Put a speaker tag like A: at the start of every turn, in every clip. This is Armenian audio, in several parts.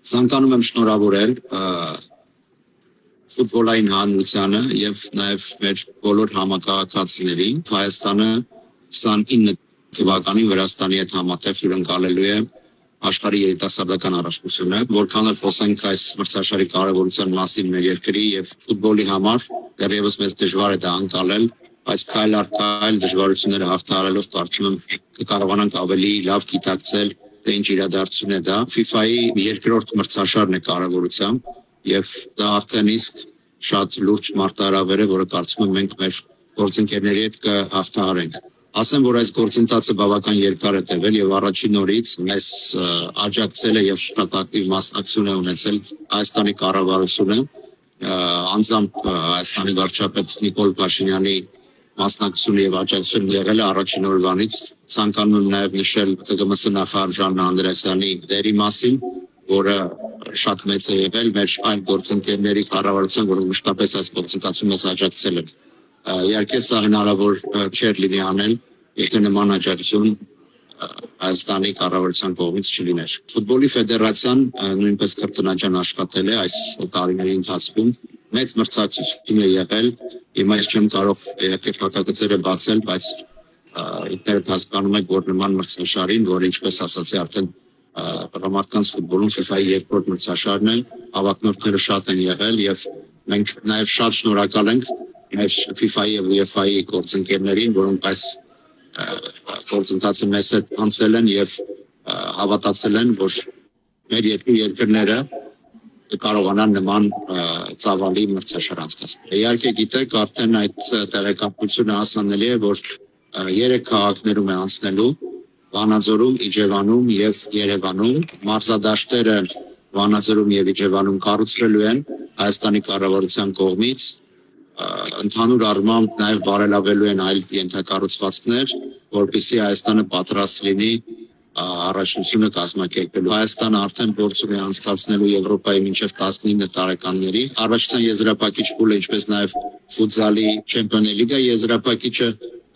A: Ցանկանում եմ շնորհավորել ֆուտբոլային հանրությանը եւ նաեւ մեր բոլոր համակարգացիներին։ Հայաստանը 29 թվականին Վրաստանի հետ համատեղ հյուրընկալելու է աշխարհի երիտասարդական առաջնությունը, որքան էլ խոսենք այս մրցաշարի կարևորության մասին մեր երկրի եւ ֆուտբոլի համար, դեռևս մեզ դժվար է դա անցալել, բայց քայլ առ քայլ դժվարությունները հաղթահարելով կարծում եմ կկարողանանք ավելի լավ գիտակցել թե ինչ իրադարձություն է դա։ FIFA-ի երկրորդ մրցաշարն է կարևորությամբ եւ դա արդեն իսկ շատ լուրջ մարտահրավեր է, որը կարծում եմ մենք մեր գործընկերների հետ կհաղթահարենք։ Ասեմ, որ այս գործընթացը բավական երկար է տևել եւ առաջին օրից մեզ աջակցել է եւ շատ ակտիվ մասնակցություն է ունեցել Հայաստանի կառավարությունը, անձամբ Հայաստանի վարչապետ Նիկոլ Փաշինյանի մասնակցությունը եւ աջակցությունը եղել է առաջին օրվանից։ Ցանկանում եմ նաեւ նշել ՀԿՄՍ նախարար Ժաննա Անդրեասյանի դերի մասին, որը շատ մեծ է եղել մեր այն գործընկերների կառավարության, որոնք մշտապես այս գործընթացում մեզ աջակցել են։ Իհարկե սա հնարավոր չէր լինի անել, եթե նման աջակցություն Հայաստանի կառավարության կողմից չլիներ։ Ֆուտբոլի ֆեդերացիան նույնպես կրկնաջան աշխատել է այս տարիների ընթացքում։ Մեծ մրցակցություն է եղել։ Հիմա ես չեմ կարող իհարկե փակագծերը բացել, բայց ինքներդ հասկանում եք, որ նման մրցաշարին, որը ինչպես ասացի արդեն տղամարդկանց ֆուտբոլում FIFA-ի երկրորդ մրցաշարն է, հավակնորդները շատ են եղել եւ մենք նաեւ շատ շնորհակալ ենք մեր FIFA-ի եւ UEFA-ի գործընկերներին, որոնք այս գործընթացը մեզ հետ անցել են եւ հավատացել են, որ մեր երկրները կարողանան նման ծավալի մրցաշար անցկացնել։ Իհարկե գիտեք, արդեն այդ տեղեկատվությունը հասանելի է, որ 3 քաղաքներում է անցնելու՝ Վանաձորում, Իջևանում եւ Երևանում։ Մարզադաշտերը Վանաձորում եւ Իջևանում կառուցվելու են Հայաստանի կառավարության կողմից։ Ընդհանուր առմամբ նաեւ բարելավելու են այլ ենթակառուցվածքներ, որպեսզի Հայաստանը պատրաստ լինի առաջնությունը կազմակերպելու։ Հայաստանը արդեն փորձում է անցկացնելու Եվրոպայի մինչև 19 տարեկանների առաջին եզրափակիչ փուլը, ինչպես նաեւ ֆուտզալի Չեմպիոնների լիգայի եզրափակիչը։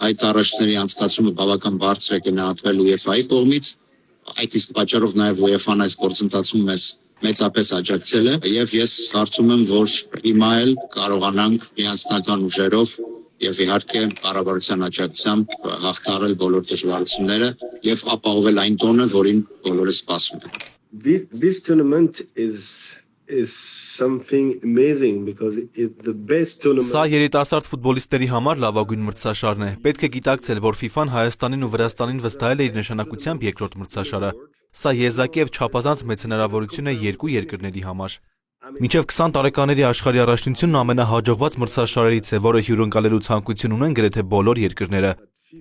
A: Այդ առաջների անցկացումը բավական բարձր է գնահատվել UEFA-ի կողմից։ Այդ իսկ պատճառով նաեւ UEFA-ն այս գործընթացում մեզ մեծապես աջակցել է եւ ես կարծում եմ, որ հիմա էլ կարողանանք միասնական ուժերով եւ իհարկե կառավարության աջակցությամբ հաղթահարել բոլոր դժվարությունները եւ ապահովել այն տոնը, որին բոլորը սպասում են։
B: This tournament is something amazing because it's the best tournament.
C: Սա երիտասարդ ֆուտբոլիստների համար լավագույն մրցաշարն է։ Պետք է գիտակցել, որ FIFA-ն Հայաստանին ու Վրաստանին վստահել է իր նշանակությամբ երկրորդ մրցաշարը։ Սա եզակի եւ չափազանց մեծ հնարավորություն է երկու երկրների համար։ Մինչև 20 տարեկաների աշխարհի առաջնությունն ամենահաջողված մրցաշարերից է, որը հյուրընկալելու ցանկություն ունեն գրեթե բոլոր երկրները։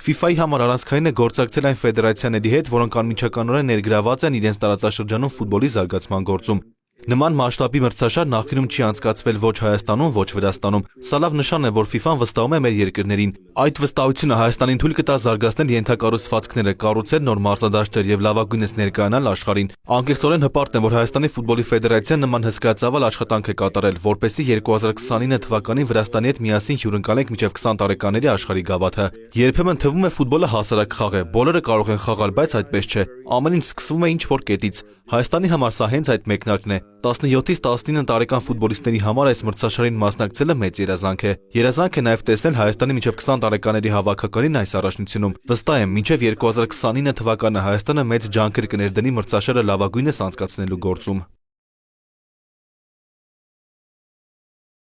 C: FIFA-ի համար առանցքային է գործակցել այն ֆեդերացիաների հետ, որոնք անմիջականորեն ներգրաված են իրենց տարածաշրջանում ֆուտբոլի զարգացման գործում։ Նման մասշտաբի մրցաշար նախկինում չի անցկացվել ոչ Հայաստանում, ոչ Վրաստանում։ Սա լավ նշան է, որ FIFA-ն վստահում է մեր երկրներին։ Այդ վստահությունը Հայաստանին թույլ կտա զարգացնել ենթակառուցվածքները, կառուցել նոր մարզադաշտեր եւ լավագույնս ներկայանալ աշխարհին։ Անկեղծորեն հպարտ է, որ Հայաստանի ֆուտբոլի ֆեդերացիան նման հսկայածավալ աշխատանք է կատարել, որպեսզի 2029 թվականին Վրաստանի հետ միասին հյուրընկալենք մինչև 20 տարեկաների աշխարհի գավաթը։ Երբեմն թվում է ֆուտբոլը հասարակ խաղ է, բոլորը կարող են խաղալ, բայց այդպես չէ։ Ամեն ինչ սկսվում է ինչ-որ կետից։ Հայաստանի համար սա հենց այդ մեկնարկն է։ 17-ից 19 տարեկան ֆուտբոլիստների համար այս մրցաշարին մասնակցելը մեծ երազանք է։ Երազանք է նաև տեսնել Հայաստանի մինչև 20 տարեկաների հավաքականին այս առաջնությունում։ Վստահ եմ, մինչև 2029 թվականը Հայաստանը մեծ ջանքեր կներդնի մրցաշարը լավագույնս անցկացնելու գործում։